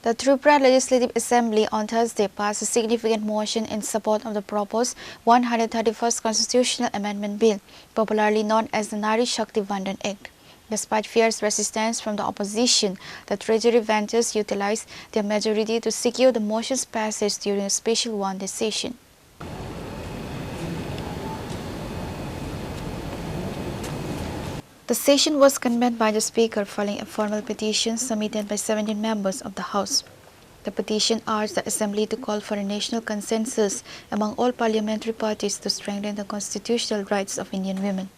The Tripura Legislative Assembly on Thursday passed a significant motion in support of the proposed 131st Constitutional Amendment Bill, popularly known as the Nari Shakti Vandan Act. Despite fierce resistance from the opposition, the Treasury ventures utilized their majority to secure the motion's passage during a special one-day session. The session was convened by the Speaker following a formal petition submitted by 17 members of the House. The petition urged the Assembly to call for a national consensus among all parliamentary parties to strengthen the constitutional rights of Indian women.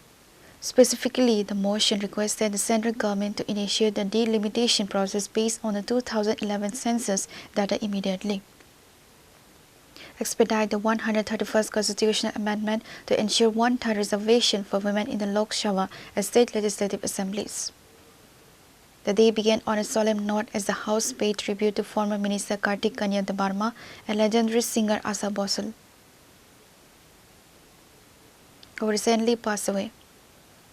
Specifically, the motion requested the central government to initiate the delimitation process based on the 2011 census data immediately, expedite the 131st Constitutional Amendment to ensure one-third reservation for women in the Lok Sabha and state legislative assemblies. The day began on a solemn note as the House paid tribute to former Minister Kartik Kanya Debarma and legendary singer Asa Bhosle, who recently passed away.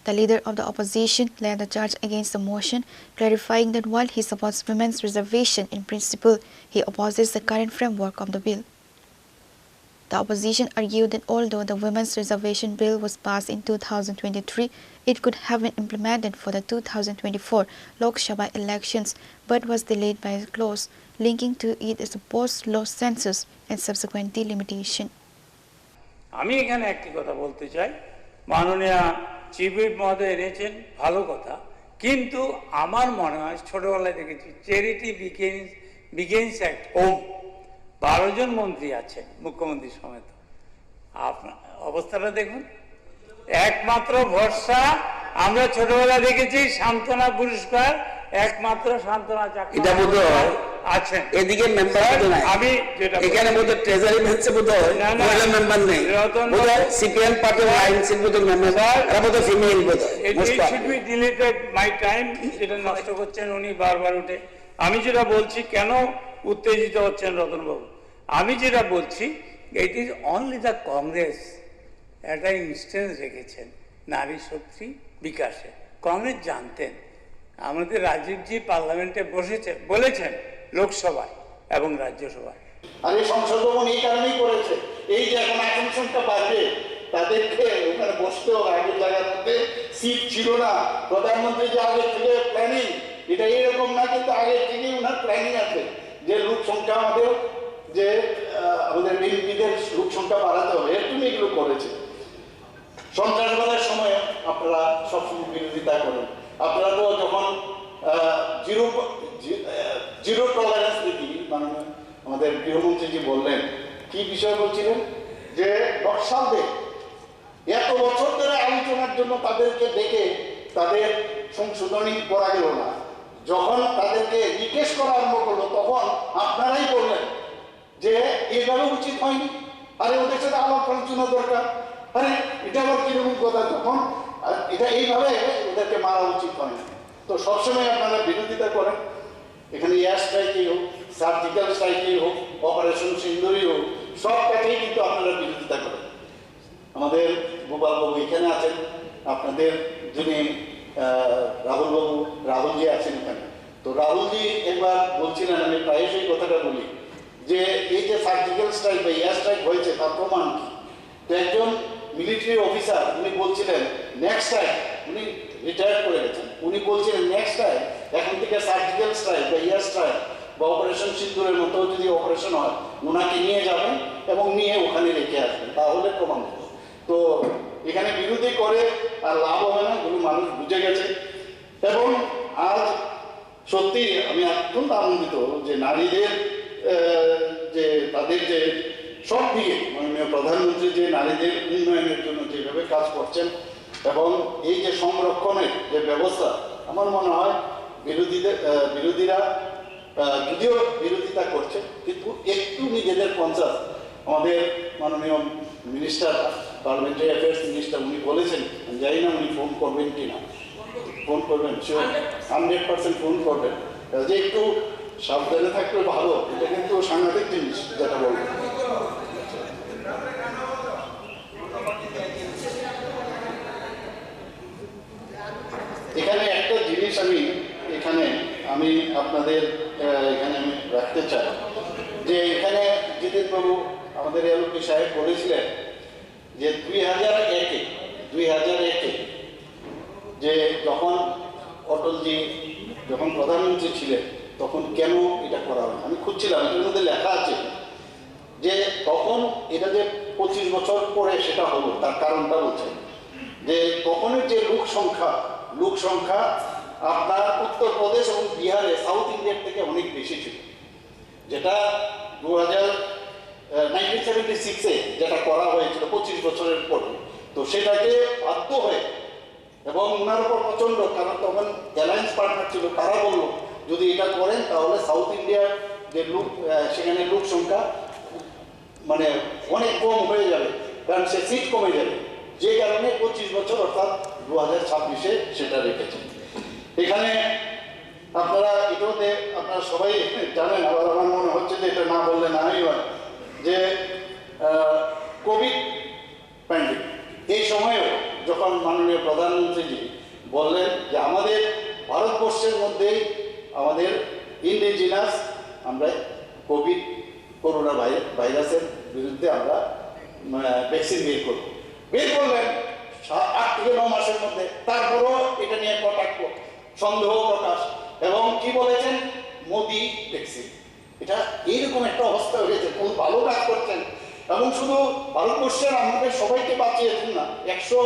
The leader of the opposition led the charge against the motion, clarifying that while he supports women's reservation in principle, he opposes the current framework of the bill. The opposition argued that although the Women's Reservation Bill was passed in 2023, it could have been implemented for the 2024 Lok Sabha elections but was delayed by a clause linking to it as a post-law census and subsequent delimitation. আমি এখানে একটি কথা বলতে চাই, মাননীয় chief whip মহোদয় এনেছেন ভালো কথা, কিন্তু আমার মনে হয় ছোটবেলায় দেখেছি চ্যারিটি বিগিনস অ্যাট হোম। 12 জন মন্ত্রী আছেন মুখ্যমন্ত্রী সমেত, আপনার অবস্থাটা দেখুন। একমাত্র ভরসা আমরা ছোটবেলায় দেখেছি সান্ত্বনা পুরস্কার, একমাত্র সান্ত্বনা চাকরি এটা বোধহয় আছেন এদিকে মেম্বার নাই। আমি যেটা এখানে বোধহয় ট্রেজারি ভেন্সে বোধহয় মহিলা মেম্বার নেই, বোধহয় সিপিএম পার্টির আইনসির বোধহয় মেম্বার, এরা বোধহয় ফিমেল বোধহয়। It should be deleted my time, যেটা নষ্ট করছেন উনি বারবার উঠে। আমি যেটা বলছি, কেন উত্তেজিত হচ্ছেন রতনবাবু, আমি যেটা বলছি, it is only the Congress একটা ইনস্টেন্স রেখেছেন নারী শক্তি বিকাশে। কংগ্রেস জানতেন আমাদের রাজীবজি পার্লামেন্টে বলেছেন লোকসভায় এবং রাজ্যসভায়। আর এই সংশোধন এই কারণেই করেছে, এই যে এখন অ্যাটেনশনটা বাড়বে, তাদেরকে ওখানে বসতেও আগের জায়গার মধ্যে সিট ছিল না। প্রধানমন্ত্রী যে আগে থেকে প্ল্যানিং, এটা এইরকম না, কিন্তু আগে থেকেই ওনার প্ল্যানিং আছে যে লোক সংখ্যা আমাদের, যে আমাদের বিএনপিদের লোক সংখ্যা বাড়াতে হবে, এর জন্য এগুলো করেছে। সন্ত্রাসবাদের সময় আপনারা সবসময় বিরোধিতা করেন। আপনারা তো যখন জিরো টলারেন্স নীতি, মানে আমাদের গৃহমন্ত্রীজি বললেন, কি বিষয় বলছিলেন, যে নকশালদের এত বছর ধরে আলোচনার জন্য তাদেরকে ডেকে তাদের সংশোধনী করা গেল না। যখন তাদেরকে জিজ্ঞেস করা আরম্ভ করলো, তখন আপনারাই বললেন যে এভাবে উচিত হয়নি, আরে ওদের সাথে আলাপ আলোচনা দরকার, আরে এটা আবার কিরকম কথা, তখন এটা এইভাবে ওদেরকে মারা উচিত হয় না। তো সবসময় আপনারা বিরোধিতা করেন, এখানে এয়ার স্ট্রাইকই হোক, সার্জিক্যাল স্ট্রাইকই হোক, অপারেশন সিন্দুরই হোক, সবটাকেই কিন্তু আপনারা বিরোধিতা করেন। আমাদের গোপালবাবু এখানে আছেন, আপনাদের যিনি রাহুলজি আছেন এখানে। তো রাহুলজি একবার বলছিলেন, আমি প্রায়শই কথাটা বলি, যে এই যে সার্জিক্যাল স্ট্রাইক বা এয়ার স্ট্রাইক হয়েছে তার প্রমাণ কি। তো একজন মিলিটারি অফিসার উনি বলছিলেন নেক্সট টাইম, উনি রিটায়ার করে গেছেন, উনি বলছিলেন নেক্সট টাইম এখন থেকে সার্জিক্যাল স্ট্রাইক বা এয়ার স্ট্রাইক বা অপারেশন সিন্দুরের মতো যদি অপারেশন হয়, ওনাকে নিয়ে যাবেন এবং নিয়ে ওখানে রেখে আসবেন, তাহলে প্রমাণ হবে। তো এখানে বিরোধী করে আর লাভ হবে না, এগুলো মানুষ বুঝে গেছে। এবং আজ সত্যি আমি অত্যন্ত আনন্দিত যে নারীদের যে তাদের যে সব দিকে মাননীয় প্রধানমন্ত্রী যে নারীদের উন্নয়নের জন্য যেভাবে কাজ করছেন এবং এই যে সংরক্ষণের যে ব্যবস্থা, আমার মনে হয় বিরোধীরা যদিও বিরোধিতা করছে, কিন্তু একটু নিজেদের কনসাস, আমাদের মাননীয় মিনিস্টার, পার্লামেন্টারি অ্যাফেয়ার্স মিনিস্টার, উনি বলেছেন, জানি না উনি ফোন করবেন কি না, ফোন করবেন, 100% ফোন করবেন, যে একটু সাবধানে থাকলে ভালো। এটা কিন্তু সাংঘাতিক জিনিস যেটা বলবেন। এখানে একটা জিনিস আমি আপনাদের এখানে আমি রাখি। বাবু আমাদের এলপি সাহেব বলেছিলেন যে 2001-এ যে যখন অটলজি যখন প্রধানমন্ত্রী ছিলেন তখন কেন এটা করা হয়, আমি খুঁজছিলাম, এটার মধ্যে লেখা আছে যে তখন এটা যে 25 বছর পরে সেটা হলো, তার কারণটা বলছে যে তখনের যে লোক সংখ্যা আপনার উত্তরপ্রদেশ এবং বিহারে সাউথ ইন্ডিয়ার থেকে অনেক বেশি ছিল, যেটা 1976-এ যেটা করা হয়েছিল 25 বছরের পরে, তো সেটাকে বাধ্য হয়ে এবং ওনার উপর প্রচন্ড, কারণ তখন অ্যালায়েন্স পার্টনার ছিল, তারা বললো যদি এটা করেন তাহলে সাউথ ইন্ডিয়ার যে সেখানে লোক সংখ্যা মানে অনেক কম হয়ে যাবে, কারণ সে সিট কমে যাবে, যে কারণে 25 বছর অর্থাৎ 2026-এ সেটা রেখেছেন। এখানে আপনারা এটাতে আপনারা সবাই জানেন, আবার আমার মনে হচ্ছে যে এটা না বললে নাই হয়, যে কোভিড প্যান্ডেমিক এই সময়েও যখন মাননীয় প্রধানমন্ত্রীজি বললেন যে আমাদের ভারতবর্ষের মধ্যেই আমাদের ইন্ডিজিনাস আমরা করোনা ভাইরাসের বিরুদ্ধে আমরা ভ্যাকসিন বের করলেন 8 থেকে 9 মাসের মধ্যে, তারপরও এটা নিয়ে কটাক্ষ সন্দেহ প্রকাশ, এবং কি বলেছেন মোদি ভ্যাকসিন, এটা এইরকম একটা অবস্থা হয়েছে, কোন ভালো কাজ করছেন এবং শুধু ভারতবর্ষের আমাদের সবাইকে বাঁচিয়েছেন না, 100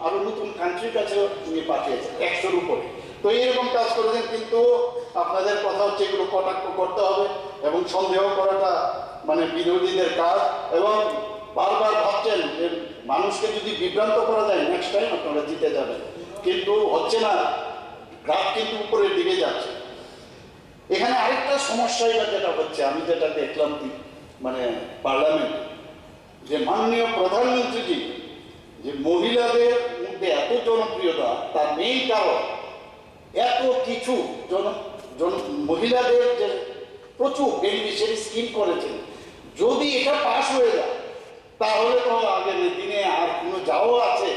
আরো নতুন কান্ট্রির কাছেও উনি পাঠিয়েছেন, 100-র উপরে, তো এইরকম কাজ করেছেন। কিন্তু আপনাদের কথা হচ্ছে এগুলো কটাক্ষ করতে হবে এবং সন্দেহ করাটা মানে বিরোধীদের কাজ, এবং বারবার ভাবছেন যে মানুষকে যদি বিভ্রান্ত করা যায় নেক্সট টাইম আপনারা জিতে যাবেন, কিন্তু হচ্ছে না, গ্রাফ কিন্তু উপরের দিকে যাচ্ছে। এখানে আরেকটা সমস্যা এবার যেটা হচ্ছে, আমি যেটা দেখলাম মানে পার্লামেন্ট, যে মাননীয় প্রধানমন্ত্রীজি যে মহিলাদের মধ্যে এত জনপ্রিয়তা, তার মেইন কারণ এত কিছু মহিলাদের যে প্রচুর বেনিফিশিয়ারি স্কিম করেছেন, যদি এটা পাশ হয়ে যায় তাহলে তো আগের দিনে আর কোনো যাওয়া আছে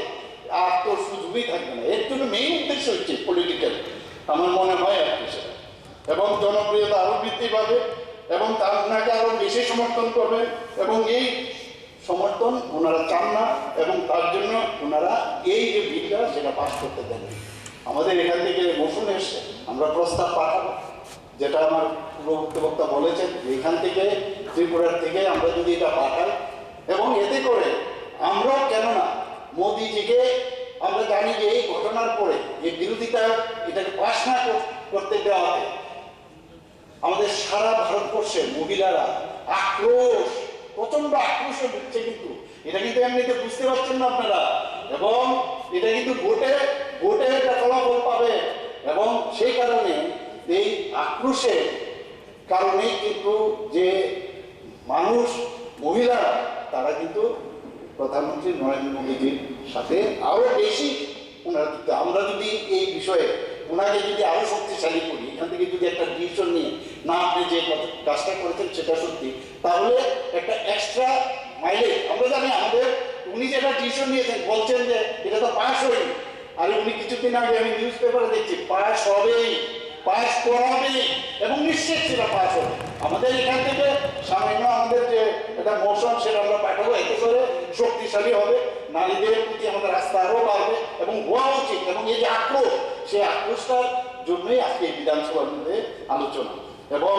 আর তো সুযোগই থাকবে না। এর জন্য মেইন উদ্দেশ্য হচ্ছে পলিটিক্যাল, আমার মনে হয় আর কি সেটা, এবং জনপ্রিয়তা আরো বৃদ্ধি পাবে এবং তার ওনাকে আরো বেশি সমর্থন করবেন, এবং এই সমর্থন ওনারা চান না, এবং তার জন্য ওনারা এই যে বিলটা সেটা পাস করতে দেন। আমাদের এখান থেকে মোশন এসছে, আমরা প্রস্তাব পাঠাবো, যেটা আমার বক্তা বলেছেন, এখান থেকে ত্রিপুরার থেকে আমরা যদি এটা পাঠাই, এবং এতে করে আমরাও কেননা মোদিজিকে আমরা জানি যে এই ঘটনার পরে এই বিরোধিতা এটাকে পাস না করতে দেওয়াতে আমাদের সারা ভারতবর্ষের মহিলারা প্রচন্ড আক্রোশে ঢুকছে, কিন্তু এটা কিন্তু এমনিতে বুঝতে পারছেন না আপনারা, এবং এটা কিন্তু ভোটে একটা ফলাফল পাবে, এবং সেই কারণে এই আক্রোশের কারণে কিন্তু যে মানুষ মহিলারা তারা কিন্তু প্রধানমন্ত্রী নরেন্দ্র মোদীজির সাথে আরো বেশি ওনারা, আমরা যদি এই বিষয়ে ওনাকে যদি আরো শক্তিশালী করি, এখান থেকে যদি একটা ডিসিশন নিয়ে না আপনি যে কাজটা করেছেন সেটা সত্যি, তাহলে একটা এক্সট্রা মাইলেজ আমরা জানি আমাদের, উনি যেটা ডিসিশন নিয়েছেন বলছেন যে এটা তো পাস হয়নি, আর উনি কিছুদিন আগে আমি নিউজ পেপারে দেখছি পাস হবেই, পাস করাবেই, এবং নিশ্চিত সেটা পাস হবে। আমাদের এখান থেকে সামান্য আমাদের যে একটা মোশন সেটা আমরা পাঠাবো, এতে করে শক্তিশালী হবে, নারীদের প্রতি আমাদের আস্থা আরও বাড়বে এবং হওয়া উচিত, এবং এই যে আক্রোশ, সেই আক্রোশটার জন্যই আজকে এই বিধানসভার মধ্যে আলোচনা, এবং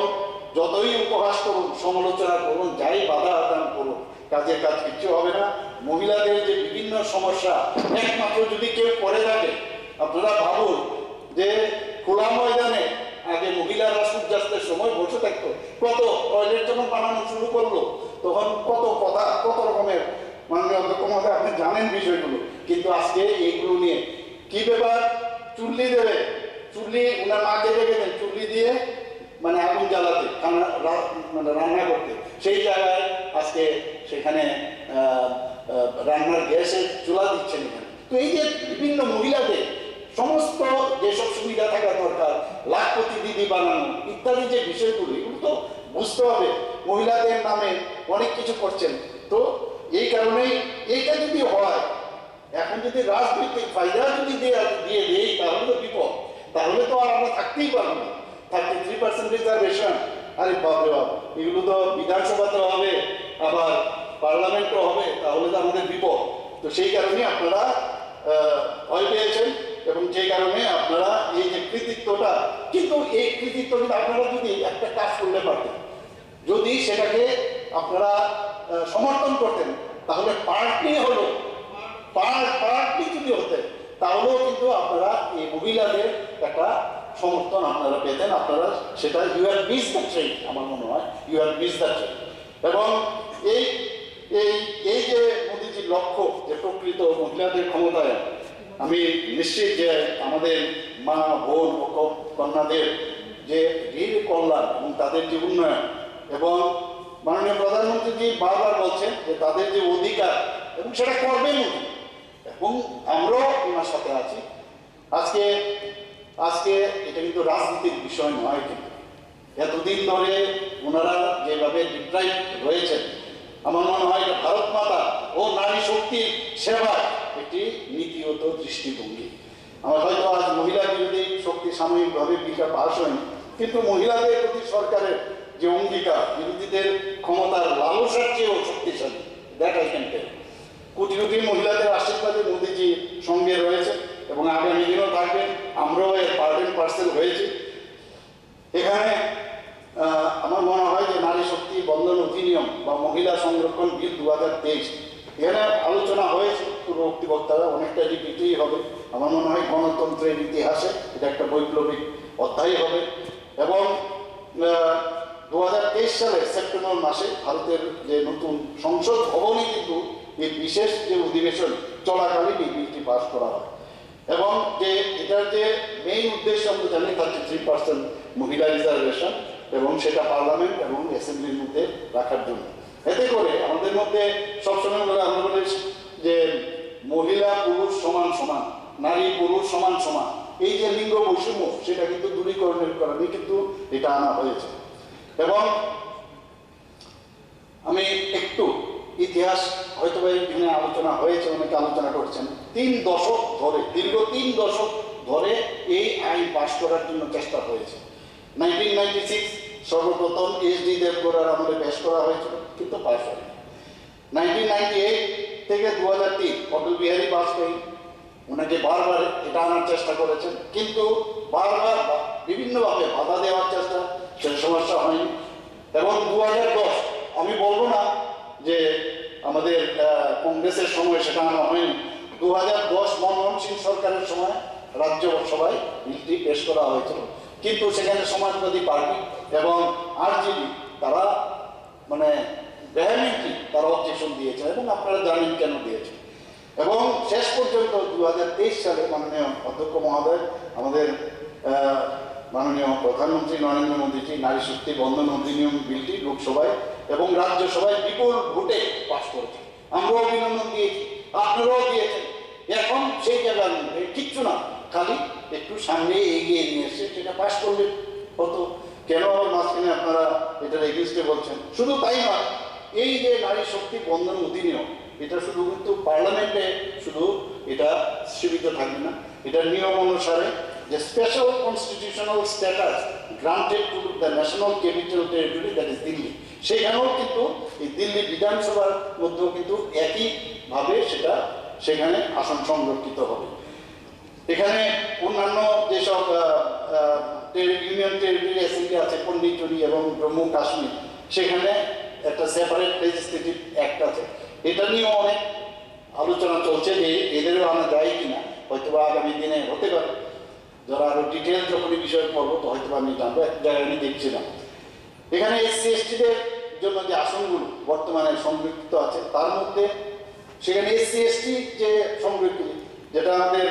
যতই উপহাস করুন, সমালোচনা করুন, যাই বাধা আদান করুন, কাজের কাজ কিচ্ছু হবে না। মহিলাদের যে বিভিন্ন সমস্যা একমাত্র যদি কেউ করে থাকে, আপনারা ভাবুন যে খোলা ময়দানে আগে মহিলারা সূর্যাস্তের সময় বসে থাকতো, কত টয়লেট যখন বানানো শুরু করলো তখন কত কথা, কত রকমের মাননীয় অধ্যক্ষ মহোদয় আপনি জানেন বিষয়গুলো, কিন্তু আজকে এইগুলো নিয়ে কি ব্যাপার, চুল্লি দেবে, চুল্লি ওনার মাকে দেখেছেন চুল্লি দিয়ে মানে আগুন জ্বালাতে, মানে রান্না করতে, সেই জায়গায় আজকে সেখানে রান্নার গ্যাসের চুলা দিচ্ছেন এখানে। তো এই যে বিভিন্ন মহিলাদের সমস্ত যেসব সুবিধা থাকা দরকার, লাখপতি দিদি বানানো ইত্যাদি যে বিষয়গুলো, এগুলো তো বুঝতে হবে, মহিলাদের নামে অনেক কিছু করছেন। তো এই কারণেই এইটা যদি হয়, এখন যদি রাজনৈতিক ফায়দা যদি দিয়ে দেই তাহলে তো বিপদ, তাহলে তো আর আমরা থাকতেই পারবো না। 33% রিজার্ভেশন, আরে বাপরে বাপ, এগুলো তো বিধানসভাতে হবে আবার পার্লামেন্টও হবে, তাহলে তো আমাদের বিপদ। তো সেই কারণে আপনারা ভয় পেয়েছেন এবং সেই কারণে আপনারা এই যে কৃতিত্বটা, কিন্তু এই কৃতিত্ব কিন্তু আপনারা যদি একটা কাজ করলে পারতেন, যদি সেটাকে আপনারা সমর্থন করতেন, তাহলে পার্টি হলো পার্টি যদি হতেন, তাহলেও কিন্তু আপনারা এই মহিলাদের একটা সমর্থন আপনারা পেতেন। আপনারা সেটা you are miss the train, আমার মনে হয় you are miss the train. এবং এই এই এই যে মোদীজির লক্ষ্য যে প্রকৃত মহিলাদের ক্ষমতায়ন, আমি নিশ্চিত যে আমাদের মা বোন ও কন্যাদের যে ঋণ কল্যাণ এবং তাদের যে উন্নয়ন, এবং মাননীয় প্রধানমন্ত্রীজি বারবার বলছেন যে তাদের যে অধিকার, এবং সেটা করবেন উনি, এবং আমরাও ওনার সাথে আছি। আজকে আজকে এটা কিন্তু রাজনীতির বিষয় নয়, কিন্তু এতদিন ধরে ওনারা যেভাবে ডিপ্রাইভ রয়েছেন, আমার মনে হয় এটা ভারত মাতা ও নারী শক্তির সেবায় একটি নীতিগত দৃষ্টিভঙ্গি। আমার হয়তো আজ মহিলা বিরোধী শক্তি সাময়িকভাবে বিলটা পাস হয়নি, কিন্তু মহিলাদের প্রতি সরকারের যে অঙ্গীকার, বিরোধীদের ক্ষমতার লালসার চেয়েও শক্তিশালী, that I can tell. Crore crore মহিলাদের আশীর্বাদে মোদীজি সঙ্গে রয়েছে এবং আগামী দিনও থাকবেন। আমরাও এর পার্ট এন্ড পার্সেল হয়েছি। এখানে আমার মনে হয় যে নারী শক্তি বন্ধন অধিনিয়ম বা মহিলা সংরক্ষণ বিল 2023, এখানে আলোচনা হয়েছে, পূর্ববর্তী বক্তারা অনেকটা রিপিটই হবে। আমার মনে হয় গণতন্ত্রের ইতিহাসে এটা একটা বৈপ্লবিক অধ্যায় হবে। এবং 2023 সালের সেপ্টেম্বর মাসে ভারতের যে নতুন সংসদ ভবনে কিন্তু এই বিশেষ যে অধিবেশন চলাকালীন এই বিলটি পাস করা হয়। এবং যে এটার যে মেইন উদ্দেশ্য আমরা জানি 33% মহিলা রিজার্ভেশন, এবং সেটা পার্লামেন্ট এবং অ্যাসেম্বলির মধ্যে রাখার জন্য। এতে করে আমাদের মধ্যে সবসময় আমরা বলি যে মহিলা পুরুষ সমান সমান, নারী পুরুষ সমান সমান, এই যে লিঙ্গ বৈষম্য সেটা কিন্তু দূরীকরণের কারণে কিন্তু এটা আনা হয়েছে। এবং আমি একটু ইতিহাস হয়তো এখানে আলোচনা হয়েছে, অনেকে আলোচনা করছেন, 3 দশক ধরে, দীর্ঘ 3 দশক ধরে এই আইন পাশ করার জন্য চেষ্টা হয়েছে। 1996 সর্বপ্রথম এইচ.ডি. দেবগৌড়ার আমলে পেশ করা হয়েছিল, কিন্তু পাশ হয়নি। 1998 থেকে 2003 অটল বিহারী বাজপেয়ী ওনাকে বারবার এটা আনার চেষ্টা করেছেন, কিন্তু বারবার বিভিন্নভাবে বাধা দেওয়ার চেষ্টা, সে সমস্যা হয়নি। এবং 2010, আমি বলবো না যে আমাদের কংগ্রেসের সময় সেটা আনা হয়নি, 2010 মনমোহন সিং সরকারের সময় রাজ্যসভায় বিলটি পেশ করা হয়েছিল, কিন্তু সেখানে সমাজবাদী পার্টি এবং আরজেডি তারা মানে ভেহেমেন্টলি তারা অবজেকশন দিয়েছে, এবং আপনারা জানেন কেন দিয়েছে। এবং শেষ পর্যন্ত 2023 সালে মাননীয় অধ্যক্ষ মহোদয়, আমাদের মাননীয় প্রধানমন্ত্রী নরেন্দ্র মোদীজি নারী শক্তি বন্ধন অধিনিয়ম বিলটি লোকসভায় এবং রাজ্যসভায় বিপুল ভোটে পাশ করেছে। আমরাও অভিনন্দন দিয়েছি, আপনারাও দিয়েছেন। এখন সেই জায়গার মধ্যে কিচ্ছু না, খালি একটু সামনে এগিয়ে নিয়ে এসে সেটা পাশ করলে হতো। কেন আবার মাঝখানে আপনারা এটার এগেইনস্টে বলছেন? শুধু তাই নয়, এই যে নারী শক্তি বন্ধন অধিনিয়ম, এটা শুধু কিন্তু পার্লামেন্টে শুধু এটা সীমিত থাকবে না, এটার নিয়ম অনুসারে যে special constitutional status granted to the national capital territory, that is Delhi, সেখানেও কিন্তু এই দিল্লি বিধানসভার মধ্যেও কিন্তু একইভাবে সেটা সেখানে আসন সংরক্ষিত হবে। এখানে অন্যান্য যেসব ইউনিয়ন টেরিটরি অ্যাসেম্বলি আছে, পন্ডিচেরি এবং জম্মু কাশ্মীর, সেখানে একটা সেপারেট লেজিসলেটিভ অ্যাক্ট আছে। এটা নিয়েও অনেক আলোচনা চলছে যে এদেরও আনা যায় কিনা, হয়তো আগামী দিনে হতে পারে। যারা আরো ডিটেল যখন এই বিষয়ে পড়বো তো হয়তো আমি জানবো, এক জায়গায় আমি দেখছিলাম এখানে এসসি এসটিদের জন্য যে আসনগুলো বর্তমানে সংরক্ষিত আছে, তার মধ্যে সেখানে এসসি এসটি যে সংরক্ষিত, যেটা আমাদের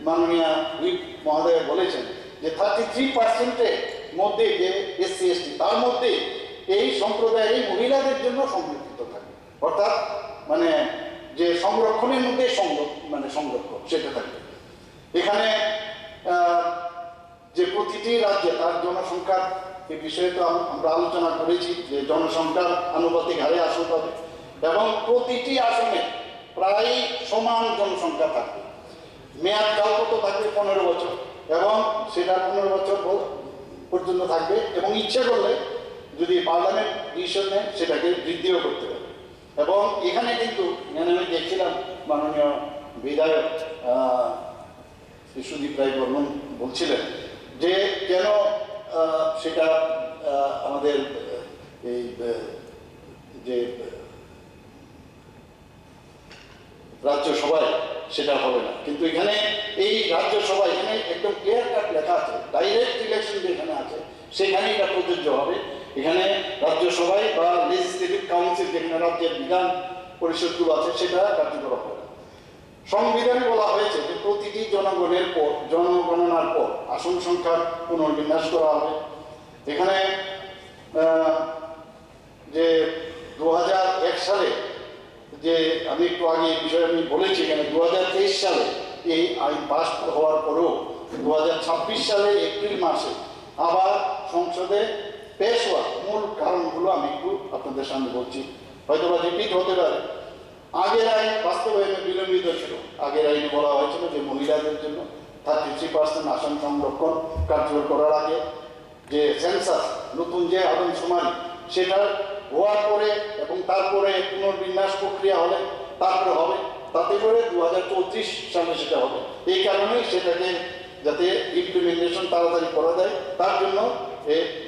মাননীয় হুইপ মহোদয় বলেছেন যে 33%-এর মধ্যে যে এসসি এসটি, তার মধ্যে এই সম্প্রদায়ের মহিলাদের জন্য সংরক্ষিত থাকে, অর্থাৎ মানে যে সংরক্ষণের মধ্যে সংরক্ষণ সেটা থাকবে। এখানে যে প্রতিটি রাজ্যে তার জনসংখ্যার এই বিষয়ে তো আমরা আলোচনা করেছি যে জনসংখ্যার আনুপাতিক হারে আসন পাবে, এবং প্রতিটি আসনে প্রায় সমান জনসংখ্যা থাকবে। মেয়াদ কাল কত থাকবে? 15 বছর, এবং সেটা 15 বছর পর্যন্ত থাকবে। এবং ইচ্ছে করলে যদি পার্লামেন্ট ডিসিশন নেয় সেটাকে বৃদ্ধিও করতে পারে। এবং এখানে কিন্তু আমি দেখছিলাম মাননীয় বিধায়ক সুদীপ রায় বর্মন বলছিলেন যে কেন সেটা আমাদের এই যে রাজ্যসভায় সেটা হবে না, কিন্তু এখানে এই রাজ্যসভা এখানে একদম ক্লিয়ার কাট লেখা আছে, ডাইরেক্ট ইলেকশন যেখানে আছে সেখানে এটা প্রযোজ্য হবে। এখানে রাজ্যসভায় বা লেজিসলেটিভ কাউন্সিল যেখানে রাজ্যের বিধান পরিষদগুলো আছে সেটা কার্যকর হবে না। সংবিধানে বলা হয়েছে যে প্রতিটি জনগণনার পর আসন সংখ্যার পুনর্বিন্যাস করা হবে। এখানে যে 2001 সালে যে আমি একটু আগে এই বিষয়ে আমি বলেছি, এখানে 2023 সালে এই আইন পাস হওয়ার পরেও 2026 সালে এপ্রিল মাসে আবার সংসদে পেশ হওয়ার মূল কারণগুলো আমি একটু আপনাদের সামনে বলছি, হয়তো বা রিপিট হতে পারে। আগের আইন বাস্তবায়নে বিলম্বিত ছিল। আগের আইনে বলা হয়েছিল যে মহিলাদের জন্য 33% আসন সংরক্ষণ কার্যকর করার আগে যে সেন্সাস নতুন যে আদমশুমারি সেটা হওয়ার পরে এবং তারপরে পুনর্বিন্যাস প্রক্রিয়া হলে তারপরে হবে, তাতে করে 2034 সালে সেটা হবে। এই কারণেই সেটাকে যাতে ইমপ্লিমেন্টেশন তাড়াতাড়ি করা যায় তার জন্য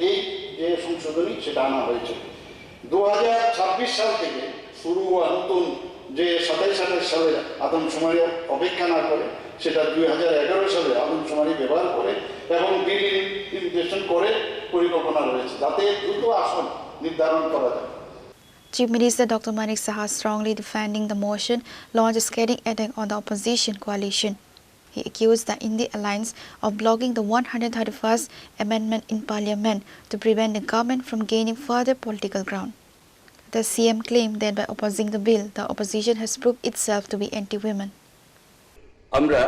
এই যে সংশোধনী সেটা আনা হয়েছে। 2026 সাল থেকে শুরু হওয়া নতুন যে 27 সালের আদমশুমারি অপেক্ষা না করে সেটা 2011 সালে আদমশুমারি ব্যবহার করে এবং বিল ইমপ্লিমেন্টেশন করে পরিকল্পনা রয়েছে যাতে দ্রুত আসন নির্ধারণ করা যায়। Chief Minister Dr. Manik Saha strongly defending the motion launched a scathing attack on the opposition coalition. He accused the India Alliance of blocking the 131st Amendment in Parliament to prevent the government from gaining further political ground. The CM claimed that by opposing the bill, the opposition has proved itself to be anti-women. আমরা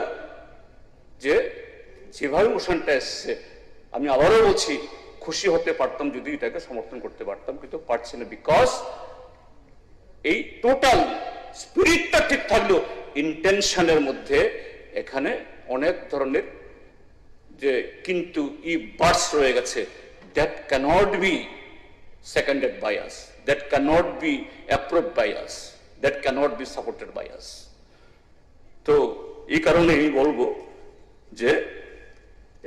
যেভাবে মোশনটা এসছে আমি আবারও বলছি খুশি হতে পারতাম যদি এটাকে সমর্থন করতে পারতাম, কিন্তু পারছি না, বিকজ এই টোটাল স্পিরিটটা ঠিক থাকলেও ইন্টেনশনের মধ্যে এখানে অনেক ধরনের যে কিন্তু বার্ডস রয়ে গেছে, that cannot be seconded by us, that cannot be approved by us, that cannot be supported by us. তো এই কারণে আমি বলবো যে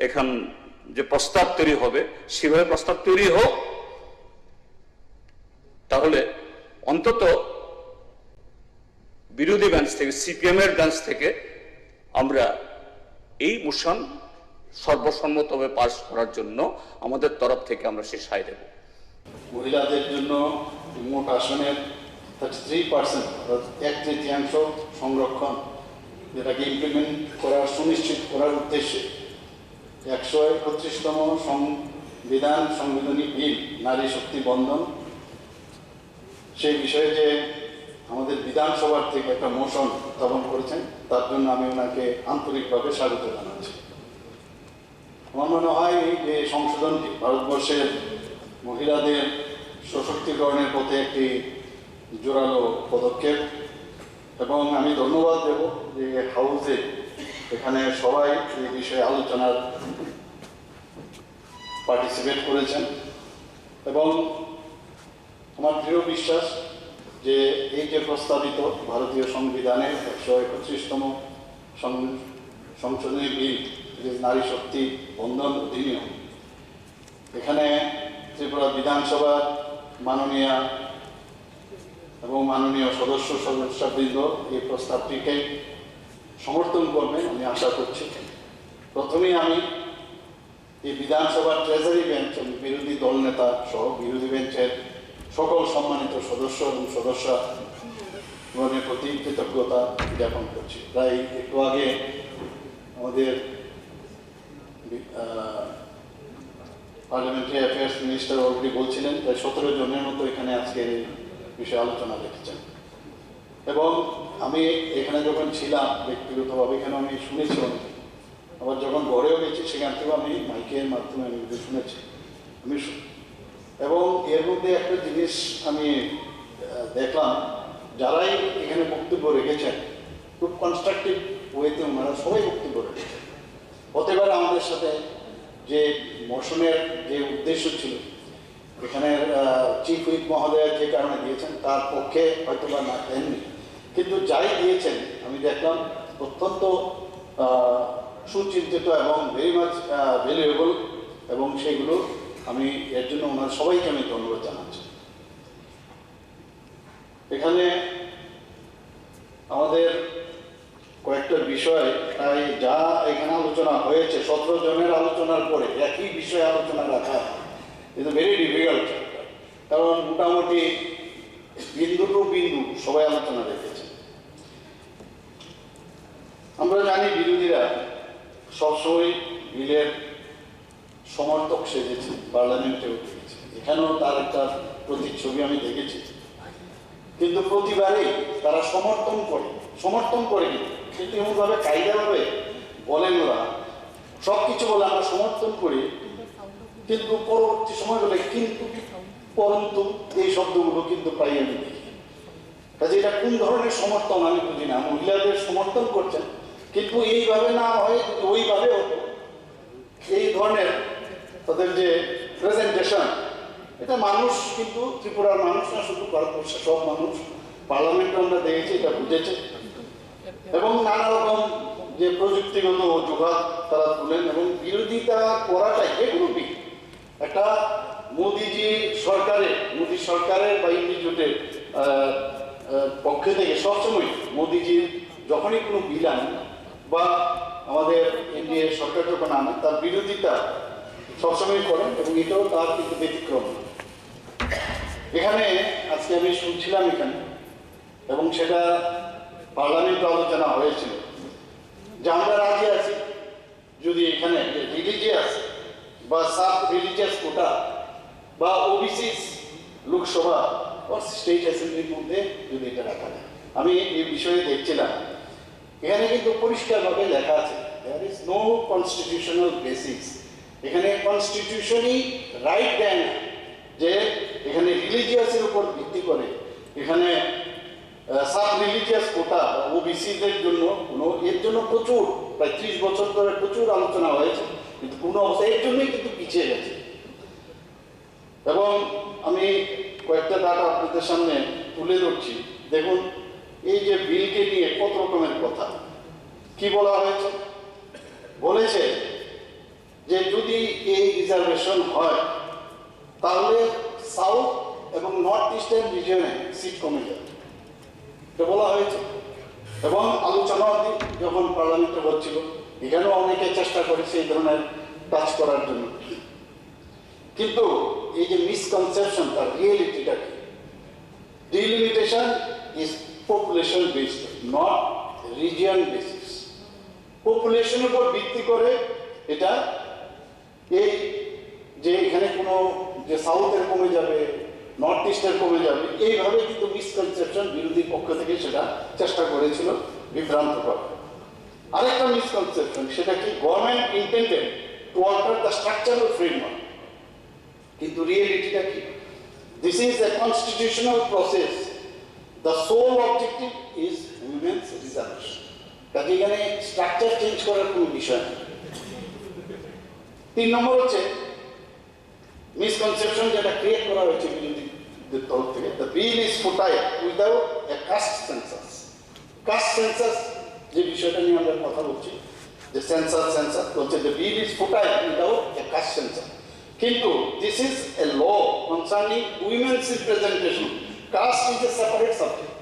এখন যে প্রস্তাব তৈরি হবে সেভাবে প্রস্তাব তৈরি হোক, তাহলে অন্তত বিরোধী বেঞ্চ থেকে সিপিএম এর বেঞ্চ থেকে আমরা এই মোশন সর্বসম্মতভাবে পাস করার জন্য আমাদের তরফ থেকে আমরা সে সায় দেব। মহিলাদের জন্য মোট আসনের 33% 1/3 সংরক্ষণ যেটাকে ইমপ্লিমেন্ট করার সুনিশ্চিত করার উদ্দেশ্যে 131তম সংবিধানী বিল নারী শক্তি বন্ধন, সেই বিষয়ে যে আমাদের বিধানসভার থেকে একটা মোশন উত্থাপন করেছেন তার জন্য আমি ওনাকে আন্তরিকভাবে স্বাগত জানাচ্ছি। আমার মনে হয় যে সংশোধনটি ভারতবর্ষের মহিলাদের সশক্তিকরণের পথে একটি জোরালো পদক্ষেপ, এবং আমি ধন্যবাদ দেব যে হাউসে এখানে সবাই এই বিষয়ে আলোচনার পার্টিসিপেট করেছেন, এবং আমার দৃঢ় বিশ্বাস যে এই যে প্রস্তাবিত ভারতীয় সংবিধানের 131তম সংশোধনী বিল নারী শক্তি বন্ধন অধিনিয়ম, এখানে ত্রিপুরা বিধানসভার মাননীয় সদস্যবৃন্দ এই প্রস্তাবটিকে সমর্থন করবেন আমি আশা করছি। প্রথমেই আমি এই বিধানসভার ট্রেজারি বেঞ্চ এবং বিরোধী দলনেতা সহ বিরোধী বেঞ্চের সকল সম্মানিত সদস্য এবং সদস্যগণের প্রতি কৃতজ্ঞতা জ্ঞাপন করছি। প্রায় একটু আগে আমাদের পার্লামেন্টারি অ্যাফেয়ার্স মিনিস্টার অলরেডি বলছিলেন প্রায় 17 জনের মতো এখানে আজকে এই বিষয়ে আলোচনা রেখেছেন, এবং আমি এখানে যখন ছিলাম ব্যক্তিগতভাবে এখানে আমি শুনেছি অনেক, আবার যখন ঘরেও গেছি সেখান থেকেও আমি মাইকের মাধ্যমে আমি শুনেছি এবং এর মধ্যে একটা জিনিস আমি দেখলাম, যারাই এখানে বক্তব্য রেখেছেন খুব কনস্ট্রাকটিভ ওয়েতে ওনারা সবাই বক্তব্য রেখেছেন। হতে পারে আমাদের সাথে যে মোশনের যে উদ্দেশ্য ছিল এখানে চিফ হুইপ মহোদয় যে কারণে দিয়েছেন তার পক্ষে হয়তো বা না দেননি, কিন্তু যাই দিয়েছেন আমি দেখলাম অত্যন্ত সুচিন্তিত এবং ভেরি মাচ ভ্যালুয়েবল, এবং সেইগুলো আমি এর জন্য ওনার সবাইকে আমি ধন্যবাদ জানাচ্ছি। এখানে আমাদের কয়েকটা বিষয় তাই যা এখানে আলোচনা হয়েছে 17 জনের আলোচনার পরে একই বিষয়ে আলোচনা রাখা কিন্তু ভেরি ডিফিকাল্ট, কারণ মোটামুটি বিন্দু টু বিন্দু সবাই আলোচনা রেখেছে। আমরা জানি বিরোধীরা সবসময় বিলের সমর্থক সেজেছে, পার্লামেন্টেও দেখেছি, এখানেও তার একটা প্রতিচ্ছবি আমি দেখেছি, কিন্তু প্রতিবারেই তারা সমর্থন করে কিন্তু এমনভাবে কায়দাভাবে বলেন ওরা সব কিছু বলে আমরা সমর্থন করি, কিন্তু পরবর্তী সময় বলে কিন্তু পরন্তু এই শব্দগুলো কিন্তু প্রায় আমি দেখি। কাজে এটা কোন ধরনের সমর্থন আমি বুঝি না। মহিলাদের সমর্থন করছেন কিন্তু এইভাবে না হয় ওইভাবে হতো, এই ধরনের তাদের যে প্রেজেন্টেশন, এটা মানুষ কিন্তু ত্রিপুরার মানুষ না, শুধু ভারতবর্ষের সব মানুষ, পার্লামেন্টে আমরা দেখেছি এটা বুঝেছে, এবং নানা রকম যে প্রযুক্তিগত অজুহাত তারা তুলেন এবং বিরোধিতা করাটাই যেগুলো একটা মোদি সরকারের বা ইন্ডি জোটের পক্ষে থেকে সবসময় মোদিজির যখনই কোনো বিল আনেন বা আমাদের এনডিএ সরকার যখন আনেন তার বিরোধিতা সবসময় করেন, এবং এটাও তার কিন্তু ব্যতিক্রম। এখানে আজকে আমি শুনছিলাম এখানে, এবং সেটা পার্লামেন্টে আলোচনা হয়েছিল যে আমরা রাজি আছি যদি এখানে রিলিজিয়াস বা সাব রিলিজিয়াস কোটা বা ওবিসি লোকসভা বা স্টেট অ্যাসেম্বলির মধ্যে যদি এটা রাখা যায়। আমি এই বিষয়ে দেখছিলাম, এখানে কিন্তু পরিষ্কারভাবে লেখা আছে there is no constitutional basis. এখানে কনস্টিটিউশনই রাইট দেয় না যে এখানে রিলিজিয়াসের উপর ভিত্তি করে এখানে সাব রিলিজিয়াস কোটা ওবিসিদের জন্য কোনো, এর জন্য প্রচুর প্রায় 30 বছর ধরে প্রচুর আলোচনা হয়েছে, কিন্তু কোনো অবস্থায় এর জন্যই কিন্তু পিছিয়ে গেছে। এবং আমি কয়েকটা ডাটা আপনাদের সামনে তুলে ধরছি, দেখুন এই যে বিলকে নিয়ে কত রকমের কথা কি বলা হয়েছে। বলেছে যে যদি এই রিজার্ভেশন হয় তাহলে সাউথ এবং নর্থ ইস্টার্ন রিজিয়নে সিট কমে যাবে, এটা বলা হয়েছে। এবং আলোচনা যখন পার্লামেন্টে হচ্ছিল এখানেও অনেকে চেষ্টা করেছে এই ধরনের কাজ করার জন্য, কিন্তু এই যে মিসকনসেপশন তার রিয়েলিটিটা কি, delimitation is population based not region basis. পপুলেশনের উপর ভিত্তি করে এটা এই যে এখানে কোনো যে সাউথের কমে যাবে নর্থ ইস্টের কমে যাবে এইভাবে কিন্তু মিসকনসেপশন বিরোধী পক্ষ থেকে সেটা চেষ্টা করেছিল বিভ্রান্ত করা। আরেকটা মিসকনসেপশন সেটা কি government intended to alter the structural framework, কিন্তু রিয়েলিটিটা কি, this is a constitutional process, the sole objective is women's reservation. কাজে এখানে স্ট্রাকচার চেঞ্জ করার কোনো বিষয় নেই। 3 নম্বর হচ্ছে মিসকনসেপশন যেটা ক্রিয়েট করা হয়েছে বিরোধীদের তরফ থেকে, the bill is futile without a caste census. Caste census যে বিষয়টা নিয়ে আমরা কথা বলছি, যে সেন্সাস বলছে the bill is futile without a caste census, কিন্তু this is a law concerning women's representation. Caste is a separate subject,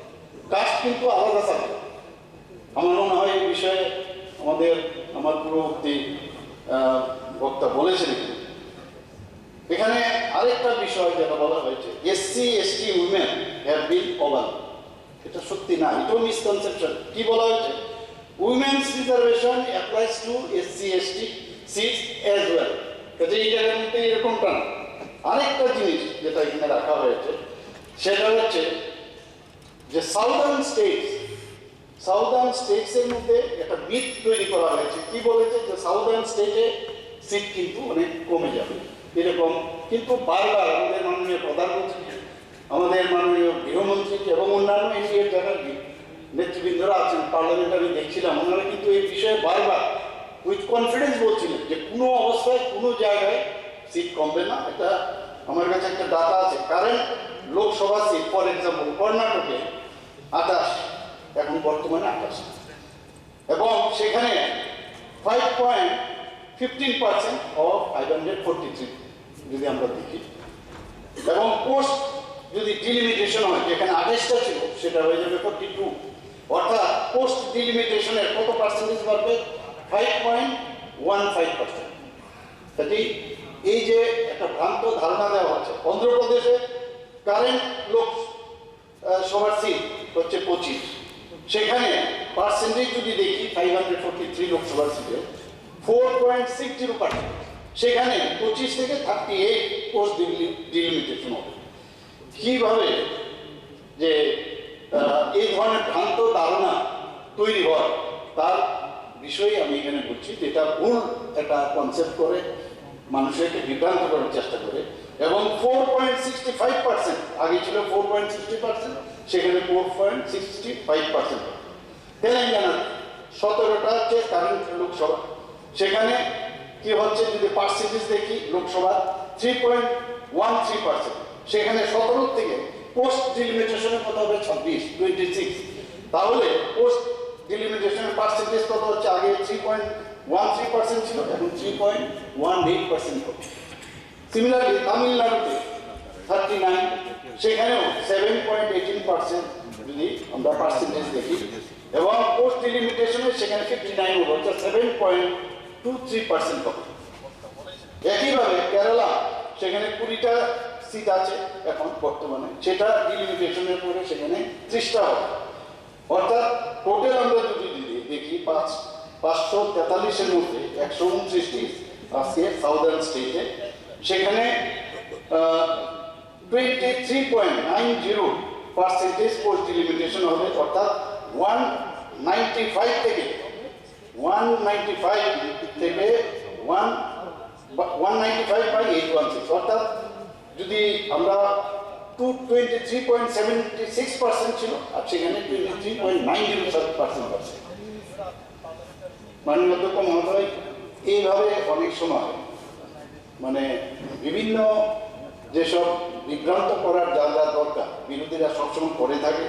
caste কিন্তু আলাদা সাবজেক্ট। আমার মনে হয় এই বিষয়ে আমার পূর্ববর্তী বক্তা বলেছেন। এখানে আরেকটা বিষয় যেটা বলা হয়েছে SC ST women have been over, এটা সত্যি না, এটাও মিসকনসেপশন। কি বলা হয়েছে, women's reservation applies to SC ST seats as well. কাজে এই জায়গার মধ্যে এরকমটা না। আরেকটা জিনিস যেটা এখানে রাখা হয়েছে সেটা হচ্ছে যে সাউদার্ন স্টেটসের মধ্যে একটা মিথ তৈরি করা হয়েছে। কি বলেছে যে সাউদার্ন স্টেটে সিট কিন্তু অনেক কমে যাবে এরকম, কিন্তু বারবার আমাদের মাননীয় প্রধানমন্ত্রী, আমাদের মাননীয় গৃহমন্ত্রী এবং অন্যান্য এনডিএর যারা নেতৃবৃন্দরা আছেন পার্লামেন্টে আমি দেখছিলাম, ওনারা কিন্তু এই বিষয়ে বারবার উইথ কনফিডেন্স বলছিলেন যে কোনো অবস্থায় কোনো জায়গায় সিট কমবে না, এটা আমার কাছে একটা ডাটা আছে, current Lok Sabha seat for example কর্ণাটকে 28, এখন বর্তমানে 28, এবং সেখানে 5.15% অফ 543 যদি আমরা দেখি, এবং পোস্ট যদি ডিলিমিটেশন হয় যেখানে 28টা ছিল সেটা হয়ে যাবে 42, অর্থাৎ পোস্ট ডিলিমিটেশনের কত পার্সেন্টেজ বাড়বে? 5.15%। কাজেই এই যে একটা ভ্রান্ত ধারণা দেওয়া হচ্ছে, অন্ধ্রপ্রদেশে কারেন্ট লোকসভার সিট হচ্ছে 25, সেখানে পার্সেন্টেজ যদি দেখি 543 লোকসভার সিটে 4.60%, সেখানে 25 থেকে 38 পোস্ট ডিলিমিটেশন হবে। কিভাবে যে এই ধরনের ভ্রান্ত ধারণা তৈরি হয় তার বিষয়ে আমি এখানে বলছি, যেটা ভুল একটা কনসেপ্ট করে মানুষকে বিভ্রান্ত করার চেষ্টা করে, এবং 4.65%, আগে ছিল 4.60%, সেখানে 4.65%। তেলেঙ্গানা 17টা হচ্ছে কারেন্ট লোকসভা, সেখানে কি হচ্ছে যদি পার্সেন্টেজ দেখি লোকসভা 3.13%, সেখানে 17 থেকে পোস্ট ডিলিমিটেশনের কত হবে? 26, তাহলে পোস্ট ডিলিমিটেশনের পার্সেন্টেজ কত হচ্ছে? আগে 3.13% ছিল, এখন 3.18% হবে। সিমিলারলি তামিলনাড়ুতে 39, সেখানেও 7.18% যদি আমরা পার্সেন্টেজ দেখি, এবং পোস্ট ডিলিমিটেশনে সেখানে 59 হবে, অর্থাৎ 7.23% হবে। একইভাবে কেরালা, সেখানে 20টা সিট আছে এখন বর্তমানে, সেটা ডিলিমিটেশনের পরে সেখানে 30টা হবে, অর্থাৎ টোটাল আমরা যদি দেখি 543-এর মধ্যে 129টি আজকে সাউদার্ন স্টেটে, সেখানে 23.90% পোস্ট ডিলিমিটেশন হবে, অর্থাৎ 195 থেকে 195/816, অর্থাৎ যদি আমরা 23.76% ছিল, আর সেখানে 23.90% আছে। মাননীয় অধ্যক্ষ মহোদয়, এইভাবে অনেক সময় মানে বিভিন্ন যেসব বিভ্রান্ত করার যা যা দরকার বিরোধীরা সবসময় করে থাকে,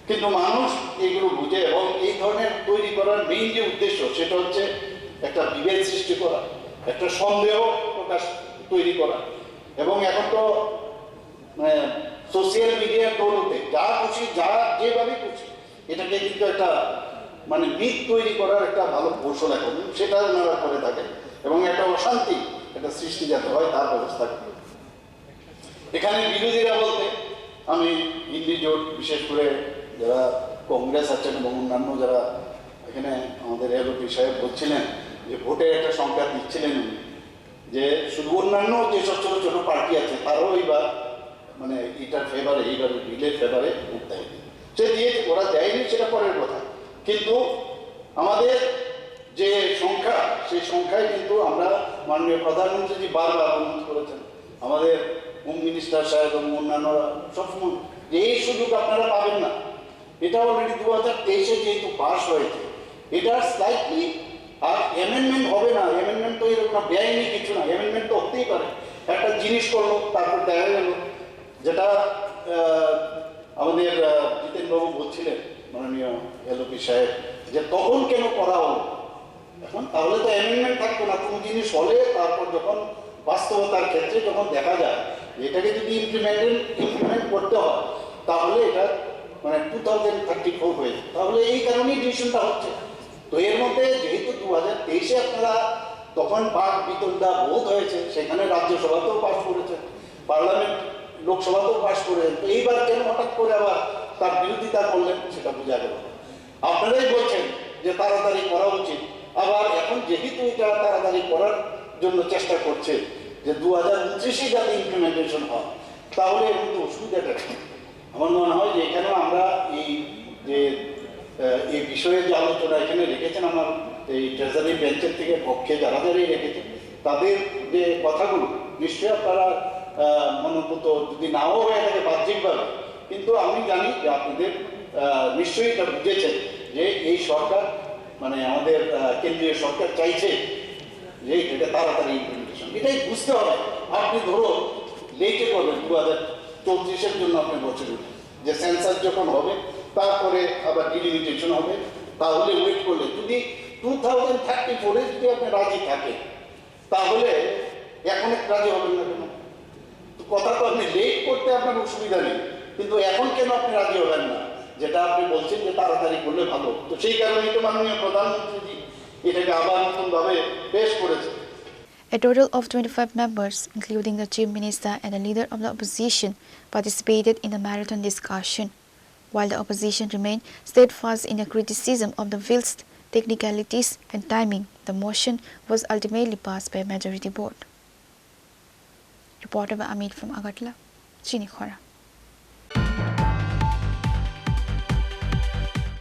কিন্তু মানুষ এগুলো বুঝে, এবং এই ধরনের তৈরি করার মেইন যে উদ্দেশ্য সেটা হচ্ছে একটা বিভেদ সৃষ্টি করা, একটা সন্দেহ প্রকাশ তৈরি করা, এবং এখন তো মানে সোশ্যাল মিডিয়ার দৌলতে যা খুশি যা যেভাবে খুশি এটাকে কিন্তু একটা মানে মিথ তৈরি করার একটা ভালো কৌশল এখন সেটা ওনারা করে থাকে, এবং একটা অশান্তি একটা সৃষ্টি যাতে হয় তার ব্যবস্থা করে। এখানে বিরোধীরা বলতে আমি হিন্দি জোট, বিশেষ করে যারা কংগ্রেস আছেন এবং অন্যান্য যারা এখানে আমাদের এলওপি সাহেব বলছিলেন যে ভোটের একটা সংখ্যা দিচ্ছিলেন উনি, যে শুধু অন্যান্য যেসব ছোটো ছোটো পার্টি আছে তারাও এইবার মানে এটার ফেভারে, এইবার বিলের ফেভারে ভোট দেয়নি, সে দিয়ে ওরা দেয়নি সেটা পরের কথা, কিন্তু আমাদের যে সংখ্যা সেই সংখ্যায় কিন্তু আমরা মাননীয় প্রধানমন্ত্রী বারবার অনুরোধ করেছেন, আমাদের হোম মিনিস্টার সাহেব এবং অন্যান্যরা সবসময় যে এই সুযোগ আপনারা পাবেন না, এটা অলরেডি 2023-এ যেহেতু পাস হয়েছে, এটা স্লাইটলি আর অ্যামেন্ডমেন্ট হবে না, অ্যামেন্ডমেন্ট তো এরকম বেআইনি কিছু না, অ্যামেন্ডমেন্ট তো হতেই পারে, একটা জিনিস করলো তারপর দেখা গেল, যেটা আমাদের জিতেনবাবু বলছিলেন মাননীয় এলওপি সাহেব, যে তখন কেন করা হলো, এখন তাহলে তো অ্যামেন্ডমেন্ট থাকতো না, কোনো জিনিস হলে তারপর যখন বাস্তবতার ক্ষেত্রে যখন দেখা যায় এটাকে যদি ইমপ্লিমেন্ট করতে হয় তাহলে এটা মানে 2034 হয়ে যায়, তাহলে এই কারণেই ডিসিশনটা হচ্ছে। তো এর মধ্যে যেহেতু 2023-এ আপনারা তখন বাক বিতণ্ডা বোধ হয়েছে, সেখানে রাজ্যসভাতেও পাশ করেছে, পার্লামেন্ট লোকসভাতেও পাশ করে, তো এইবার কেন হঠাৎ করে আবার তার বিরোধিতা করলেন সেটা বোঝা গেল। আপনারাই বলছেন যে তাড়াতাড়ি করা উচিত, আবার এখন যেহেতু এটা তাড়াতাড়ি করার জন্য চেষ্টা করছে যে 2029-এ যাতে ইমপ্লিমেন্টেশন হয়, তাহলে এর মধ্যে অসুবিধাটা কি? আমার মনে হয় যে এখানে আমরা এই যে এই বিষয়ে যে আলোচনা এখানে রেখেছেন, আমার এই ট্রেজারি বেঞ্চের থেকে পক্ষে যারা যারাই রেখেছেন তাদের যে কথাগুলো নিশ্চয়ই আপনারা মনোভূত যদি নাও হয়ে থাকে বাহ্যিকভাবে, কিন্তু আমি জানি যে আপনাদের নিশ্চয়ই এটা বুঝেছেন যে এই সরকার মানে আমাদের কেন্দ্রীয় সরকার চাইছে যে এটা তাড়াতাড়ি ইমপ্লিমেন্টেশন, এটাই বুঝতে হবে। আপনি ধরো লেটে করবেন 2034-এর জন্য আপনি বছর যে সেন্সাস যখন হবে তারপরে আবার ডিলিমিটেশন হবে, তাহলে ওয়েট করলে যদি 2034-এ যদি আপনি রাজি থাকে তাহলে এখন রাজি হবেন না কেন? কথা তো আপনি লেট করতে আপনার অসুবিধা নেই, কিন্তু এখন কেন আপনি রাজি হবেন না? যেটা আপনি বলছেন যে তাড়াতাড়ি করলে ভালো, তো সেই কারণেই তো মাননীয় প্রধানমন্ত্রী এটাকে আবার নতুনভাবে পেশ করেছে। A total of 25 members, including the Chief Minister and the Leader of the Opposition, participated in the marathon discussion. While the opposition remained steadfast in their criticism of the bill's technicalities and timing, the motion was ultimately passed by a majority vote. Reporter by Amit from Agartala, Chini Khora.